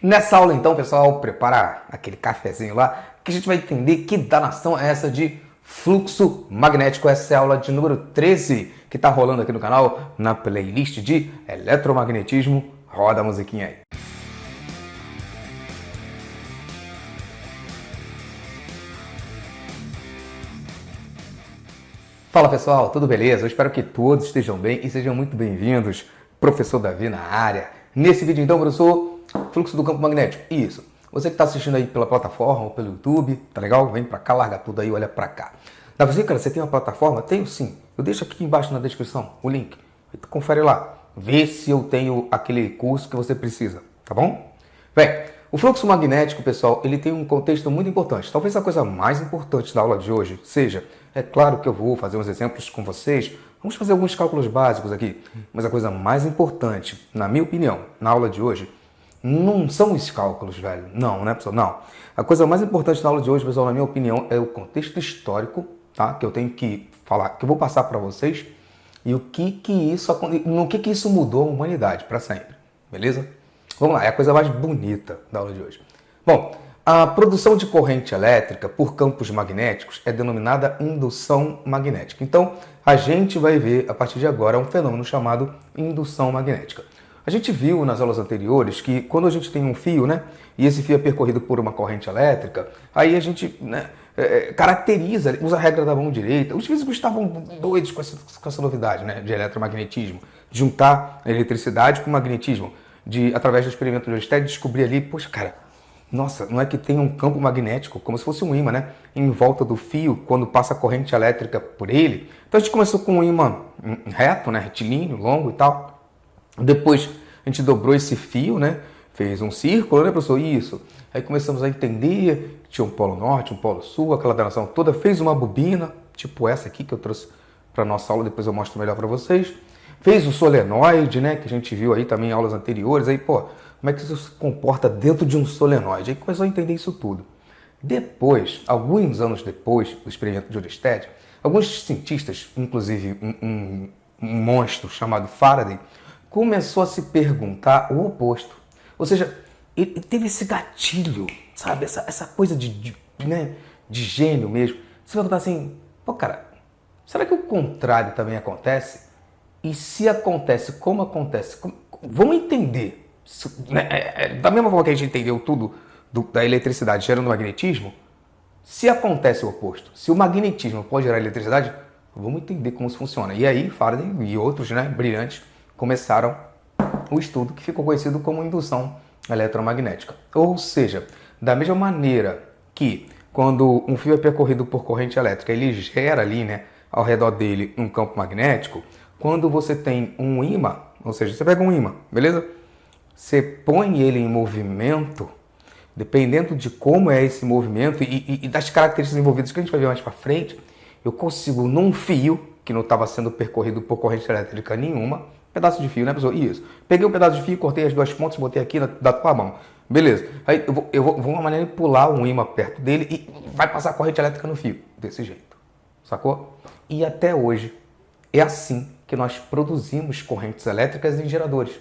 Nessa aula então, pessoal, prepara aquele cafezinho lá, que a gente vai entender que danação é essa de fluxo magnético. Essa é a aula de número 13 que está rolando aqui no canal, na playlist de eletromagnetismo. Roda a musiquinha aí. Fala pessoal, tudo beleza? Eu espero que todos estejam bem e sejam muito bem-vindos. Professor Davi na área. Nesse vídeo então, professor, fluxo do campo magnético. Isso. Você que está assistindo aí pela plataforma ou pelo YouTube, tá legal? Vem pra cá, larga tudo aí, olha pra cá. Davi, cara, você tem uma plataforma? Tenho sim. Eu deixo aqui embaixo na descrição o link. Confere lá. Vê se eu tenho aquele curso que você precisa, tá bom? Bem, o fluxo magnético, pessoal, ele tem um contexto muito importante. Talvez a coisa mais importante da aula de hoje seja, é claro que eu vou fazer uns exemplos com vocês, vamos fazer alguns cálculos básicos aqui, mas a coisa mais importante, na minha opinião, na aula de hoje, não são os cálculos, velho. Não, né, pessoal? Não. A coisa mais importante da aula de hoje, pessoal, na minha opinião, é o contexto histórico, tá? Que eu tenho que falar, que eu vou passar para vocês e no que isso mudou a humanidade para sempre, beleza? Vamos lá, é a coisa mais bonita da aula de hoje. Bom, a produção de corrente elétrica por campos magnéticos é denominada indução magnética. Então, a gente vai ver, a partir de agora, um fenômeno chamado indução magnética. A gente viu nas aulas anteriores que quando a gente tem um fio, né, e esse fio é percorrido por uma corrente elétrica, aí a gente, né, caracteriza, usa a regra da mão direita. Os físicos estavam doidos com essa novidade, né, de eletromagnetismo, de juntar a eletricidade com o magnetismo, através do experimento de Ørsted, descobrir ali, poxa, cara, nossa, não é que tem um campo magnético, como se fosse um ímã, né, em volta do fio, quando passa a corrente elétrica por ele. Então a gente começou com um ímã reto, né, retilíneo, longo e tal. Depois a gente dobrou esse fio, né, fez um círculo, né, professor? Isso. Aí começamos a entender que tinha um polo norte, um polo sul, aquela danação toda. Fez uma bobina, tipo essa aqui que eu trouxe para nossa aula, depois eu mostro melhor para vocês. Fez o solenoide, né, que a gente viu aí também em aulas anteriores. Aí, pô, como é que isso se comporta dentro de um solenoide? Aí começou a entender isso tudo. Depois, alguns anos depois do experimento de Ørsted, alguns cientistas, inclusive um monstro chamado Faraday, começou a se perguntar o oposto. Ou seja, ele teve esse gatilho, sabe? Essa coisa de gênio mesmo. Você vai perguntar assim, pô, cara, será que o contrário também acontece? E se acontece, como acontece? Vamos entender. Da mesma forma que a gente entendeu tudo da eletricidade gerando magnetismo, se acontece o oposto, se o magnetismo pode gerar eletricidade, vamos entender como isso funciona. E aí, Faraday e outros, né, brilhantes, começaram o estudo que ficou conhecido como indução eletromagnética. Ou seja, da mesma maneira que quando um fio é percorrido por corrente elétrica, ele gera ali, né, ao redor dele um campo magnético, quando você tem um ímã, ou seja, você pega um ímã, beleza? Você põe ele em movimento, dependendo de como é esse movimento e das características envolvidas que a gente vai ver mais para frente, eu consigo num fio que não estava sendo percorrido por corrente elétrica nenhuma, pedaço de fio, né, pessoal? Isso. Peguei um pedaço de fio, cortei as duas pontas, botei aqui da tua mão. Beleza. Aí eu vou manipular um ímã perto dele e vai passar corrente elétrica no fio. Desse jeito. Sacou? E até hoje é assim que nós produzimos correntes elétricas em geradores.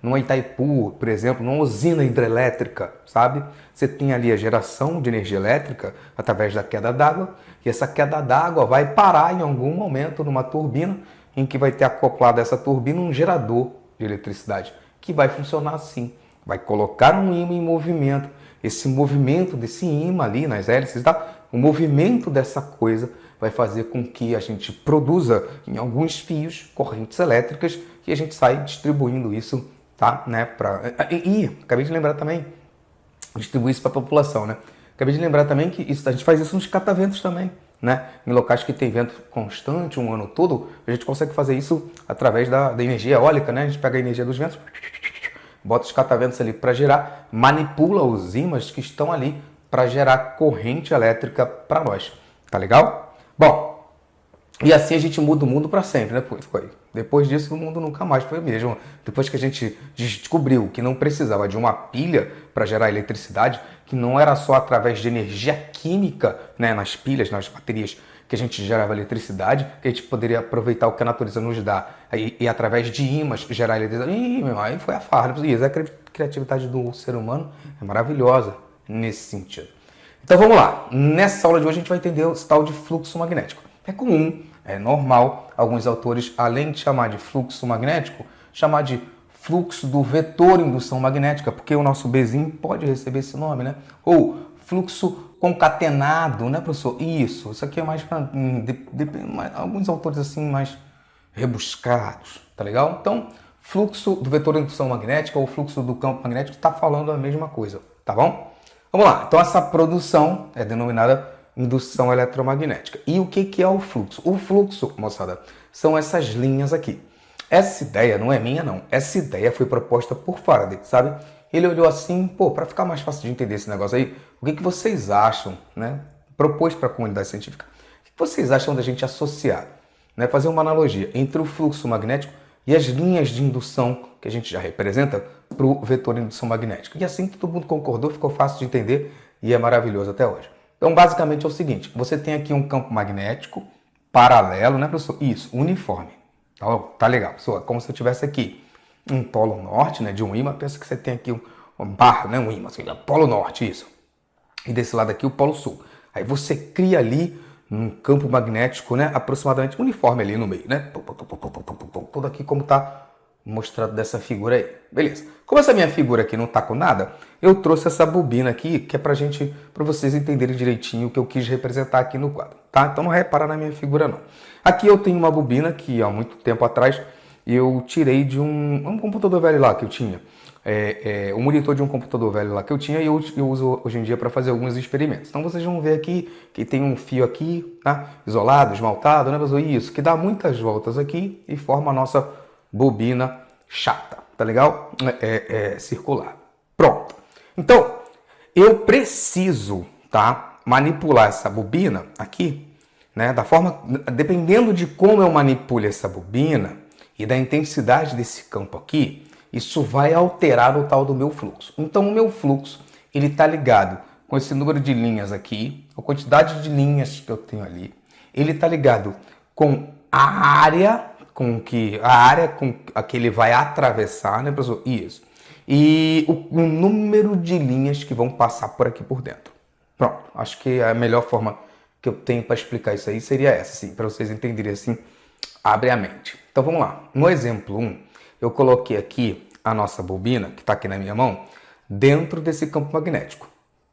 Numa Itaipu, por exemplo, numa usina hidrelétrica, sabe? Você tem ali a geração de energia elétrica através da queda d'água e essa queda d'água vai parar em algum momento numa turbina em que vai ter acoplado a essa turbina um gerador de eletricidade que vai funcionar assim. Vai colocar um ímã em movimento. Esse movimento desse ímã ali nas hélices, tá? O movimento dessa coisa vai fazer com que a gente produza em alguns fios correntes elétricas e a gente sai distribuindo isso, tá? Né? Acabei de lembrar também, distribuir isso para a população, né? Acabei de lembrar também que a gente faz isso nos cataventos também, né? Em locais que tem vento constante um ano todo, a gente consegue fazer isso através da energia eólica, né? A gente pega a energia dos ventos, bota os cataventos ali para gerar, manipula os ímãs que estão ali para gerar corrente elétrica para nós, tá legal? Bom, e assim a gente muda o mundo para sempre, né? Ficou aí. Depois disso, o mundo nunca mais foi o mesmo. Depois que a gente descobriu que não precisava de uma pilha para gerar eletricidade, que não era só através de energia química, né, nas pilhas, nas baterias, que a gente gerava eletricidade, que a gente poderia aproveitar o que a natureza nos dá e através de ímãs gerar eletricidade. Ih, meu, aí foi a farra. E a criatividade do ser humano é maravilhosa nesse sentido. Então vamos lá. Nessa aula de hoje a gente vai entender o tal de fluxo magnético. É comum, é normal, alguns autores, além de chamar de fluxo magnético, chamar de fluxo do vetor indução magnética, porque o nosso Bzinho pode receber esse nome, né? Ou fluxo concatenado, né, professor? Isso aqui é mais para alguns autores assim mais rebuscados, tá legal? Então, fluxo do vetor indução magnética ou fluxo do campo magnético está falando a mesma coisa, tá bom? Vamos lá. Então, essa produção é denominada indução eletromagnética. E o que é o fluxo? O fluxo, moçada, são essas linhas aqui. Essa ideia não é minha, não. Essa ideia foi proposta por Faraday, sabe? Ele olhou assim, pô, para ficar mais fácil de entender esse negócio aí, o que vocês acham, né? Propôs para a comunidade científica. O que vocês acham da gente associar, né? Fazer uma analogia entre o fluxo magnético e as linhas de indução que a gente já representa para o vetor de indução magnética. E assim todo mundo concordou, ficou fácil de entender e é maravilhoso até hoje. Então, basicamente é o seguinte, você tem aqui um campo magnético paralelo, né, professor? Isso, uniforme. Tá legal, pessoal. Como se eu tivesse aqui um polo norte, né, de um ímã. Pensa que você tem aqui um barro, né, um ímã, assim, polo norte, isso. E desse lado aqui o polo sul. Aí você cria ali um campo magnético, né, aproximadamente uniforme ali no meio, né? Tudo aqui como tá mostrado dessa figura aí. Beleza. Como essa minha figura aqui não tá com nada, eu trouxe essa bobina aqui, que é para vocês entenderem direitinho o que eu quis representar aqui no quadro, tá? Então não repara na minha figura não. Aqui eu tenho uma bobina que há muito tempo atrás eu tirei de um computador velho lá que eu tinha. O monitor de um computador velho lá que eu tinha e eu uso hoje em dia para fazer alguns experimentos. Então vocês vão ver aqui que tem um fio aqui, tá? Isolado, esmaltado, né? Isso, que dá muitas voltas aqui e forma a nossa bobina chata, tá legal? Circular. Pronto. Então, eu preciso, tá? Manipular essa bobina aqui, né? Da forma, dependendo de como eu manipulo essa bobina e da intensidade desse campo aqui, isso vai alterar o tal do meu fluxo. Então, o meu fluxo, ele está ligado com esse número de linhas aqui, a quantidade de linhas que eu tenho ali. Ele está ligado com a área com que ele vai atravessar, né, professor? Isso. E o número de linhas que vão passar por aqui por dentro. Pronto. Acho que a melhor forma que eu tenho para explicar isso aí seria essa, assim, para vocês entenderem assim, abre a mente. Então, vamos lá. No exemplo 1, eu coloquei aqui a nossa bobina, que está aqui na minha mão, dentro desse campo magnético.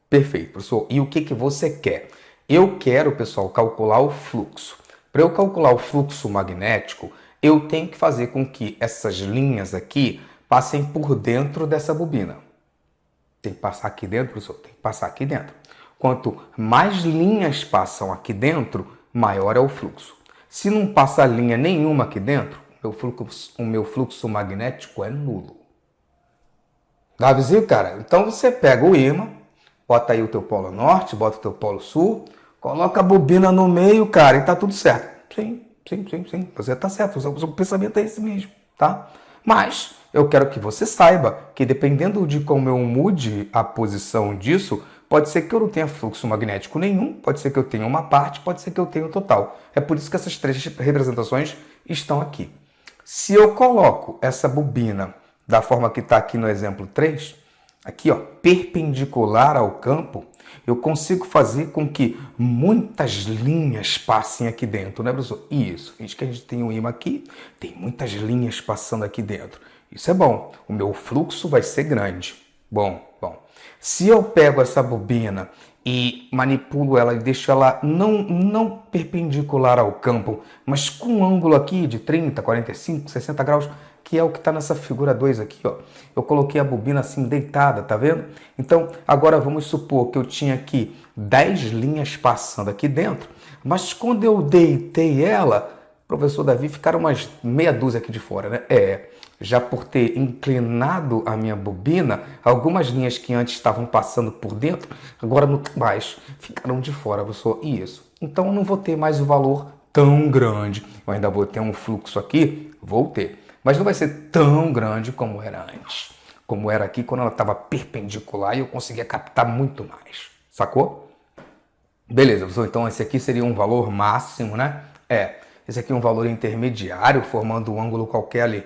Perfeito, professor. E o que você quer? Eu quero, pessoal, calcular o fluxo. Para eu calcular o fluxo magnético, eu tenho que fazer com que essas linhas aqui passem por dentro dessa bobina. Tem que passar aqui dentro, professor? Tem que passar aqui dentro. Quanto mais linhas passam aqui dentro, maior é o fluxo. Se não passa linha nenhuma aqui dentro, o meu fluxo magnético é nulo. Dá vizinho, cara? Então você pega o ímã, bota aí o teu polo norte, bota o teu polo sul, coloca a bobina no meio, cara, e tá tudo certo. Sim. Você tá certo, o seu pensamento é esse mesmo, tá? Mas eu quero que você saiba que dependendo de como eu mude a posição disso, pode ser que eu não tenha fluxo magnético nenhum, pode ser que eu tenha uma parte, pode ser que eu tenha o total. É por isso que essas três representações estão aqui. Se eu coloco essa bobina da forma que está aqui no exemplo 3, aqui, ó, perpendicular ao campo, eu consigo fazer com que muitas linhas passem aqui dentro, né, professor? Isso, a gente tem um ímã aqui, tem muitas linhas passando aqui dentro. Isso é bom, o meu fluxo vai ser grande. Bom. Se eu pego essa bobina e manipulo ela e deixo ela não perpendicular ao campo, mas com um ângulo aqui de 30, 45, 60 graus, que é o que está nessa figura 2 aqui, ó. Eu coloquei a bobina assim deitada, tá vendo? Então, agora vamos supor que eu tinha aqui 10 linhas passando aqui dentro, mas quando eu deitei ela, professor Davi, ficaram umas meia dúzia aqui de fora, né? Já por ter inclinado a minha bobina, algumas linhas que antes estavam passando por dentro, agora não mais, ficaram de fora, professor. Isso. Então eu não vou ter mais o valor tão grande. Eu ainda vou ter um fluxo aqui, vou ter. Mas não vai ser tão grande como era antes. Como era aqui quando ela estava perpendicular e eu conseguia captar muito mais. Sacou? Beleza, professor, então esse aqui seria um valor máximo, né? Esse aqui é um valor intermediário, formando um ângulo qualquer ali.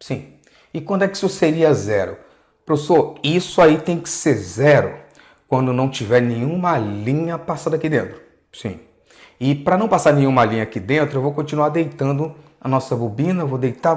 Sim. E quando é que isso seria zero? Professor, isso aí tem que ser zero quando não tiver nenhuma linha passando aqui dentro. Sim. E para não passar nenhuma linha aqui dentro, eu vou continuar deitando a nossa bobina, vou deitar,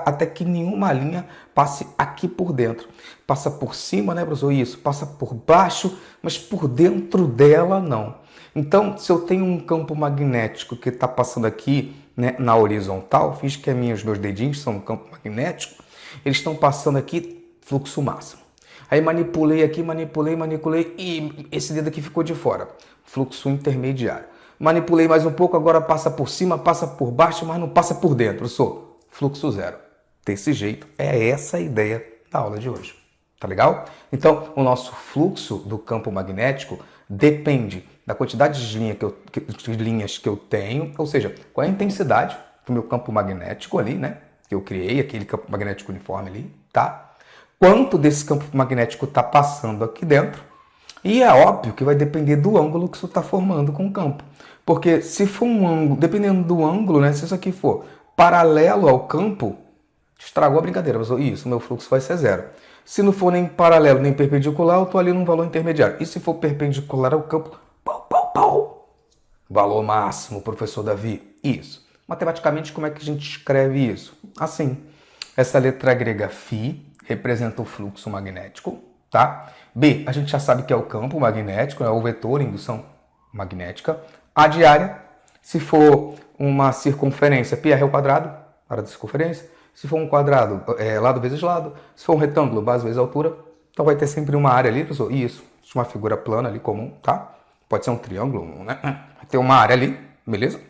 até que nenhuma linha passe aqui por dentro. Passa por cima, né, professor? Isso, passa por baixo, mas por dentro dela não. Então, se eu tenho um campo magnético que está passando aqui, né, na horizontal, finge que os meus dedinhos são um campo magnético, eles estão passando aqui fluxo máximo. Aí manipulei aqui, manipulei e esse dedo aqui ficou de fora. Fluxo intermediário. Manipulei mais um pouco, agora passa por cima, passa por baixo, mas não passa por dentro. Professor, fluxo zero. Desse jeito, é essa a ideia da aula de hoje. Tá legal? Então, o nosso fluxo do campo magnético depende da quantidade de linhas que eu tenho, ou seja, qual é a intensidade do meu campo magnético ali, né? Que eu criei, aquele campo magnético uniforme ali, tá? Quanto desse campo magnético está passando aqui dentro. E é óbvio que vai depender do ângulo que isso está formando com o campo. Porque se for um ângulo, dependendo do ângulo, né? Se isso aqui for paralelo ao campo, estragou a brincadeira. Isso, meu fluxo vai ser zero. Se não for nem paralelo nem perpendicular, eu estou ali num valor intermediário. E se for perpendicular ao campo, valor máximo, professor Davi. Isso. Matematicamente, como é que a gente escreve isso? Assim, essa letra grega φ representa o fluxo magnético, tá? B, a gente já sabe que é o campo magnético, é o vetor, indução magnética. A de área, se for uma circunferência, πr ao quadrado, área da circunferência. Se for um quadrado, lado vezes lado. Se for um retângulo, base vezes altura. Então vai ter sempre uma área ali, professor. Isso, uma figura plana ali comum, tá? Pode ser um triângulo, né? Vai ter uma área ali, beleza?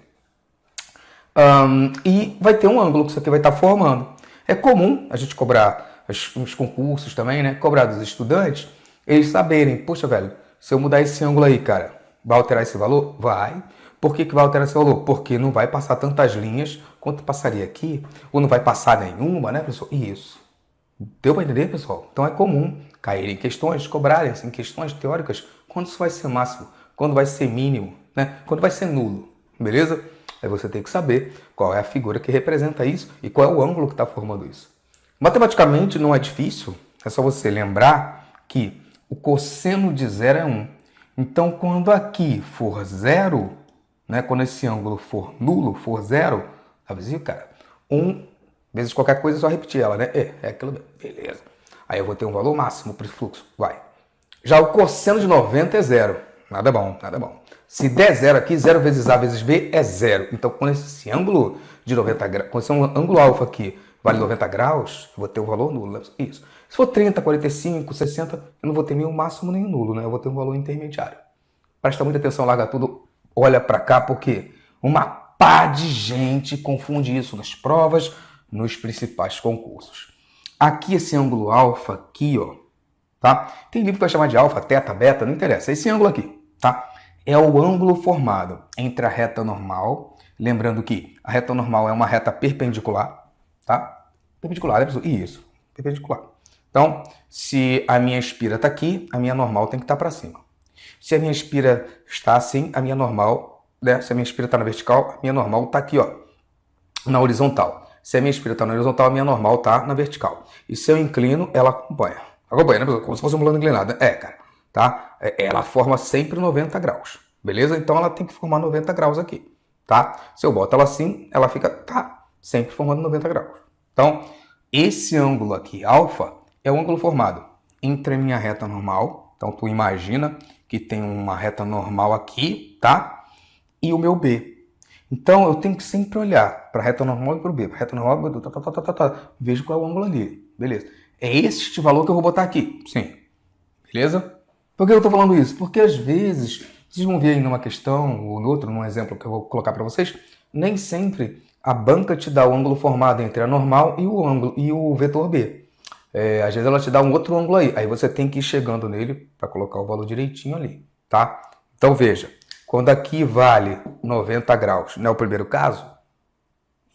E vai ter um ângulo que isso aqui vai estar formando. É comum a gente cobrar os concursos também, né? Cobrar dos estudantes, eles saberem, poxa, velho, se eu mudar esse ângulo aí, cara, vai alterar esse valor? Vai. Por que vai alterar esse valor? Porque não vai passar tantas linhas quanto passaria aqui, ou não vai passar nenhuma, né, professor? Isso. Deu para entender, pessoal? Então é comum cair em questões, cobrarem assim, questões teóricas, quando isso vai ser máximo, quando vai ser mínimo, né? Quando vai ser nulo, beleza? Aí você tem que saber qual é a figura que representa isso e qual é o ângulo que está formando isso. Matematicamente não é difícil, é só você lembrar que o cosseno de zero é 1. Então, quando aqui for zero, né, quando esse ângulo for nulo, for zero, tá vizinho, cara? 1 vezes qualquer coisa, é só repetir ela, né? É aquilo, beleza. Aí eu vou ter um valor máximo para esse fluxo, vai. Já o cosseno de 90 é zero. Nada bom, nada bom. Se der zero aqui, 0 vezes A vezes B é zero. Então, quando esse ângulo de 90 graus, quando esse ângulo alfa aqui vale 90 graus, eu vou ter um valor nulo. Isso. Se for 30, 45, 60, eu não vou ter nem o máximo nem o nulo, né? Eu vou ter um valor intermediário. Presta muita atenção, larga tudo, olha para cá, porque uma pá de gente confunde isso nas provas, nos principais concursos. Aqui, esse ângulo alfa aqui, ó, tá? Tem livro que vai chamar de alfa, teta, beta, não interessa. Esse ângulo aqui, tá? É o ângulo formado entre a reta normal, lembrando que a reta normal é uma reta perpendicular, tá? Perpendicular, né, pessoal? Isso, perpendicular. Então, se a minha espira está aqui, a minha normal tem que estar para cima. Se a minha espira está assim, a minha normal, né? Se a minha espira está na vertical, a minha normal está aqui, ó, na horizontal. Se a minha espira está na horizontal, a minha normal está na vertical. E se eu inclino, ela acompanha. Acompanha, né, pessoal? Como se fosse um plano inclinado. Cara, tá? Ela forma sempre 90 graus, beleza? Então, ela tem que formar 90 graus aqui, tá? Se eu boto ela assim, ela fica, tá, sempre formando 90 graus. Então, esse ângulo aqui, alfa, é o ângulo formado entre a minha reta normal. Então, tu imagina que tem uma reta normal aqui, tá? E o meu B. Então, eu tenho que sempre olhar para a reta normal e para o B. Para a reta normal, vejo qual é o ângulo ali, beleza? É este valor que eu vou botar aqui, sim, beleza? Por que eu estou falando isso? Porque às vezes, vocês vão ver aí numa questão ou no outro, num exemplo que eu vou colocar para vocês, nem sempre a banca te dá o ângulo formado entre a normal e o ângulo e o vetor B. Às vezes ela te dá um outro ângulo aí você tem que ir chegando nele para colocar o valor direitinho ali, tá? Então veja, quando aqui vale 90 graus, não é o primeiro caso?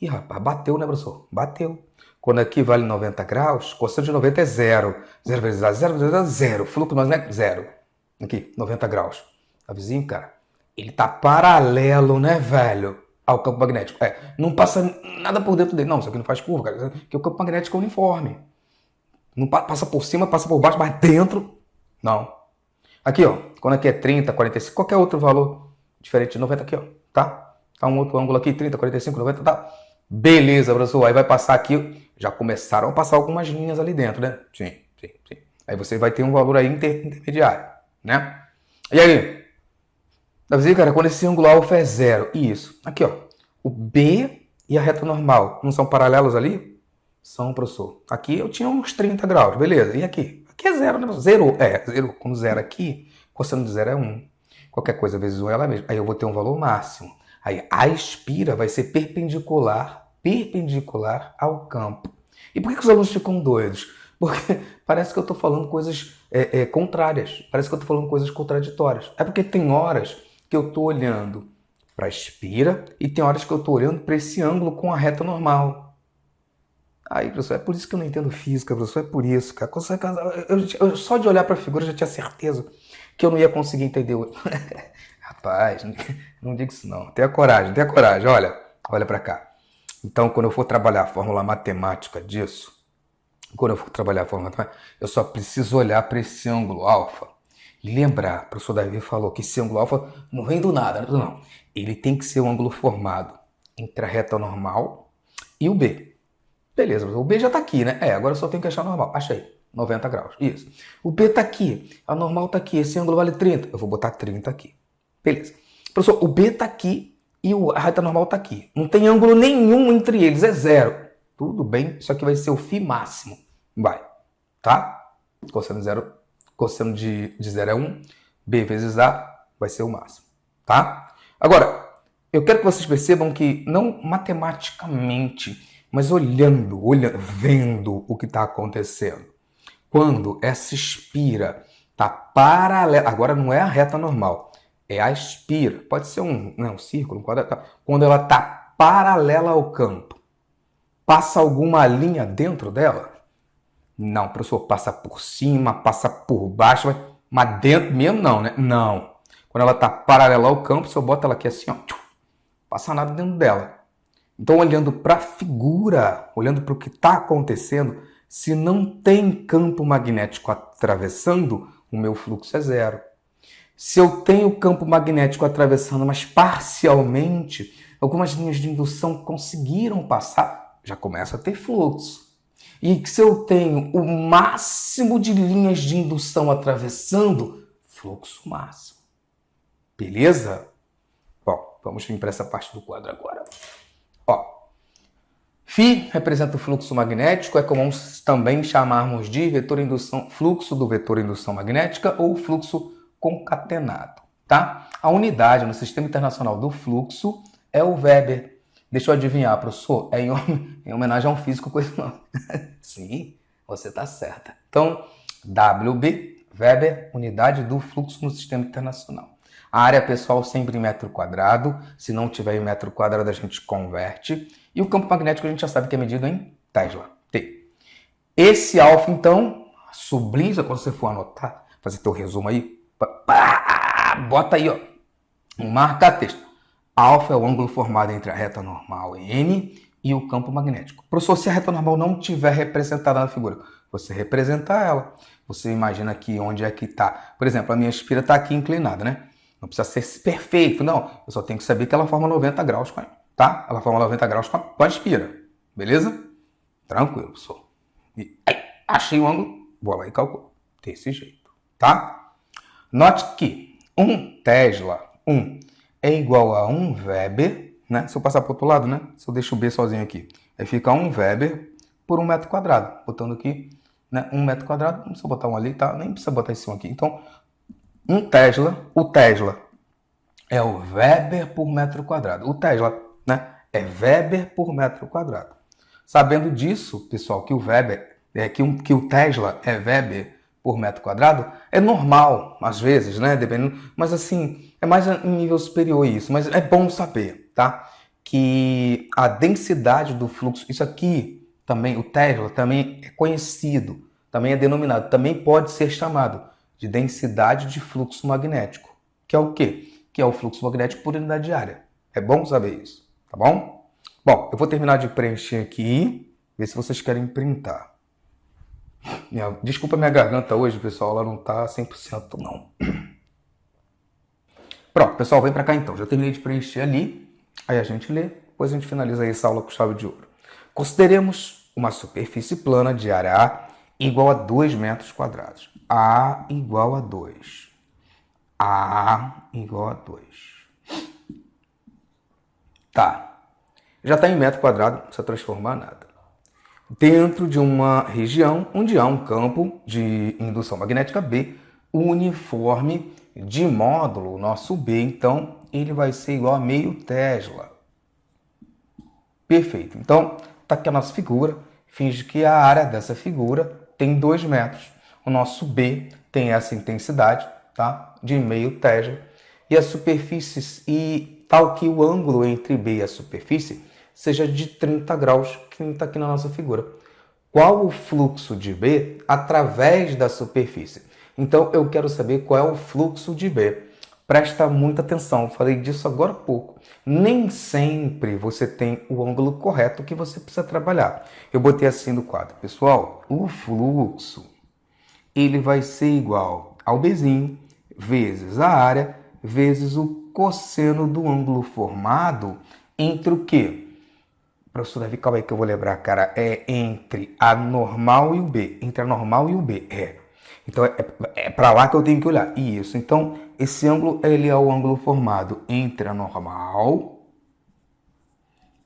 Ih, rapaz, bateu, né, professor? Bateu. Quando aqui vale 90 graus, cosseno de 90 é zero. 0 vezes A, 0 vezes A, zero. Fluxo, mas não é zero. Aqui, 90 graus. Tá vizinho, cara? Ele tá paralelo, né, velho? Ao campo magnético. Não passa nada por dentro dele. Não, isso aqui não faz curva, cara. Porque o campo magnético é uniforme. Não passa por cima, passa por baixo, mas dentro, não. Aqui, ó. Quando aqui é 30, 45, qualquer outro valor diferente de 90 aqui, ó. Tá? Tá um outro ângulo aqui, 30, 45, 90, tá? Beleza, professor. Aí vai passar aqui. Já começaram a passar algumas linhas ali dentro, né? Sim. Aí você vai ter um valor aí intermediário, né? E aí? Dá pra dizer, cara, quando esse ângulo alfa é zero. Isso. Aqui, ó. O B e a reta normal não são paralelos ali? São, professor. Aqui eu tinha uns 30 graus, beleza. E aqui? Aqui é zero, né? Zero. Zero. Quando zero aqui, cosseno de zero é 1. Qualquer coisa vezes 1 é ela mesma. Aí eu vou ter um valor máximo. Aí a espira vai ser perpendicular ao campo. E por que os alunos ficam doidos? Porque parece que eu estou falando coisas contrárias. Parece que eu estou falando coisas contraditórias. É porque tem horas que eu estou olhando para a espira e tem horas que eu estou olhando para esse ângulo com a reta normal. Aí, professor, é por isso que eu não entendo física, professor, é por isso, cara. Eu só de olhar para a figura eu já tinha certeza que eu não ia conseguir entender. Rapaz, não diga isso não. Tenha coragem, olha para cá. Então, quando eu for trabalhar a fórmula matemática disso, eu só preciso olhar para esse ângulo alfa e lembrar, o professor Davi falou que esse ângulo alfa não vem do nada, não. Ele tem que ser um ângulo formado entre a reta normal e o B. Beleza, o B já está aqui, né? Agora eu só tenho que achar a normal. Achei, 90 graus, isso. O B está aqui, a normal está aqui, esse ângulo vale 30. Eu vou botar 30 aqui. Beleza. Professor, o B está aqui e a reta normal está aqui. Não tem ângulo nenhum entre eles, é zero. Tudo bem, isso aqui vai ser o φ máximo. Vai, tá? Cosseno de zero é 1, B vezes A vai ser o máximo, tá? Agora, eu quero que vocês percebam que, não matematicamente, mas vendo o que está acontecendo. Quando essa espira está paralela, agora não é a reta normal, é a espira, pode ser um círculo, um quadrado, quando ela está paralela ao campo, passa alguma linha dentro dela? Não, professor, passa por cima, passa por baixo, mas dentro mesmo não, né? Não. Quando ela está paralela ao campo, se eu boto ela aqui assim, ó, passa nada dentro dela. Então, olhando para a figura, olhando para o que está acontecendo, se não tem campo magnético atravessando, o meu fluxo é zero. Se eu tenho campo magnético atravessando, mas parcialmente, algumas linhas de indução conseguiram passar, já começa a ter fluxo. E se eu tenho o máximo de linhas de indução atravessando, fluxo máximo. Beleza? Bom, vamos vir para essa parte do quadro agora. Ó, φ representa o fluxo magnético, é comum também chamarmos de fluxo do vetor indução magnética ou fluxo concatenado, tá? A unidade no Sistema Internacional do Fluxo é o Weber. Deixa eu adivinhar, professor, é em homenagem a um físico com esse nome. Sim, você está certa. Então, WB, Weber, unidade do fluxo no Sistema Internacional. A área pessoal sempre em metro quadrado. Se não tiver em metro quadrado, a gente converte. E o campo magnético a gente já sabe que é medido em Tesla. T. Esse alfa, então, sublinha, quando você for anotar, fazer teu resumo aí, bota aí, ó, um marca-texto. Alfa é o ângulo formado entre a reta normal N e o campo magnético. Professor, se a reta normal não estiver representada na figura, você representa ela. Você imagina aqui onde é que está. Por exemplo, a minha espira está aqui inclinada, né? Não precisa ser perfeito, não. Eu só tenho que saber que ela forma 90 graus, tá? Ela forma 90 graus com a espira. Beleza? Tranquilo, professor. E aí, achei o ângulo, vou lá e calculo. Desse jeito, tá? Note que 1 Tesla, 1, é igual a 1 Weber, né? Se eu passar para o outro lado, né? Se eu deixo o B sozinho aqui, aí fica 1 Weber por 1 metro quadrado. Botando aqui, né? 1 metro quadrado, não precisa botar um ali, tá? Nem precisa botar esse um aqui. Então, o Tesla é o Weber por metro quadrado. O Tesla, né? É Weber por metro quadrado. Sabendo disso, pessoal, que o Weber, que o Tesla é Weber por metro quadrado, é normal, às vezes, né? Dependendo, mas assim, é mais em nível superior isso. Mas é bom saber, tá? Que a densidade do fluxo, isso aqui também, o Tesla também é conhecido, também é denominado, também pode ser chamado de densidade de fluxo magnético, que é o quê? Que é o fluxo magnético por unidade de área. É bom saber isso, tá bom? Bom, eu vou terminar de preencher aqui, ver se vocês querem printar. Desculpa minha garganta hoje, pessoal, ela não tá 100% não. Pronto, pessoal, vem para cá então. Já terminei de preencher ali, aí a gente lê, depois a gente finaliza aí essa aula com chave de ouro. Consideremos uma superfície plana de área A igual a 2 metros quadrados. A igual a 2. A igual a 2. Tá. Já está em metro quadrado, não precisa transformar nada. Dentro de uma região onde há um campo de indução magnética B uniforme de módulo, o nosso B, então, ele vai ser igual a meio Tesla. Perfeito. Então, tá aqui a nossa figura. Finge que a área dessa figura tem 2 metros. O nosso B tem essa intensidade, tá? De meio Tesla. E a superfície, e tal que o ângulo entre B e a superfície seja de 30 graus, que está aqui na nossa figura. Qual o fluxo de B através da superfície? Então, eu quero saber qual é o fluxo de B. Presta muita atenção, eu falei disso agora há pouco. Nem sempre você tem o ângulo correto que você precisa trabalhar. Eu botei assim no quadro. Pessoal, o fluxo ele vai ser igual ao Bzinho vezes a área vezes o cosseno do ângulo formado entre o quê? Professor Davi, calma aí que eu vou lembrar, cara. É entre a normal e o B. Entre a normal e o B. Então, é para lá que eu tenho que olhar. Isso. Então, esse ângulo, ele é o ângulo formado entre a normal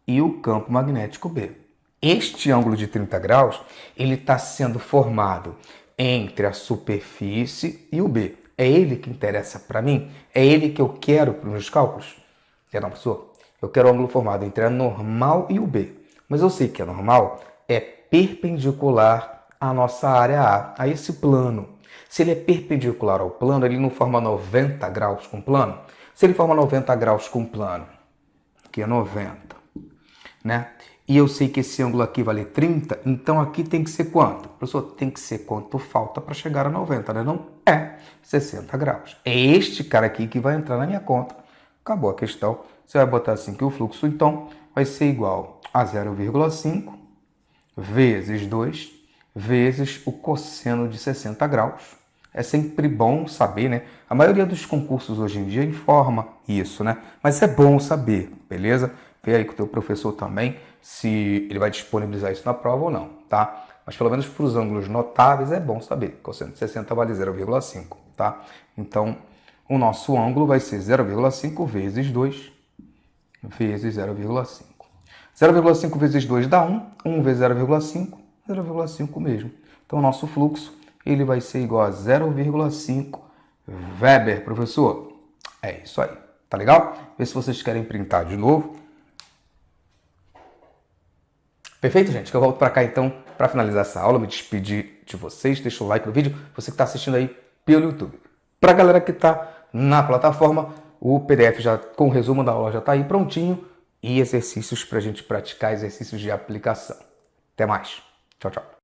e o campo magnético B. Este ângulo de 30 graus, ele está sendo formado entre a superfície e o B. É ele que interessa para mim? É ele que eu quero para os meus cálculos? Não, professor. Eu quero o ângulo formado entre a normal e o B. Mas eu sei que a normal é perpendicular à nossa área A, a esse plano. Se ele é perpendicular ao plano, ele não forma 90 graus com o plano? Se ele forma 90 graus com o plano, que é 90, né? E eu sei que esse ângulo aqui vale 30, então aqui tem que ser quanto? Professor, tem que ser quanto falta para chegar a 90, né? Não é 60 graus. É este cara aqui que vai entrar na minha conta. Acabou a questão. Você vai botar assim que o fluxo, então, vai ser igual a 0,5 vezes 2 vezes o cosseno de 60 graus. É sempre bom saber, né? A maioria dos concursos hoje em dia informa isso, né? Mas é bom saber, beleza? Vê aí com o teu professor também se ele vai disponibilizar isso na prova ou não, tá? Mas pelo menos para os ângulos notáveis é bom saber. Cosseno de 60 vale 0,5, tá? Então, o nosso ângulo vai ser 0,5 vezes 2 vezes 0,5. 0,5 vezes 2 dá 1. 1 vezes 0,5, 0,5 mesmo. Então, o nosso fluxo ele vai ser igual a 0,5 Weber, professor. É isso aí. Tá legal? Vê se vocês querem printar de novo. Perfeito, gente? Que eu volto para cá, então, para finalizar essa aula, me despedir de vocês. Deixa o like no vídeo. Você que está assistindo aí pelo YouTube. Para a galera que está na plataforma, o PDF já com o resumo da aula já está aí prontinho e exercícios para a gente praticar, exercícios de aplicação. Até mais. Tchau, tchau.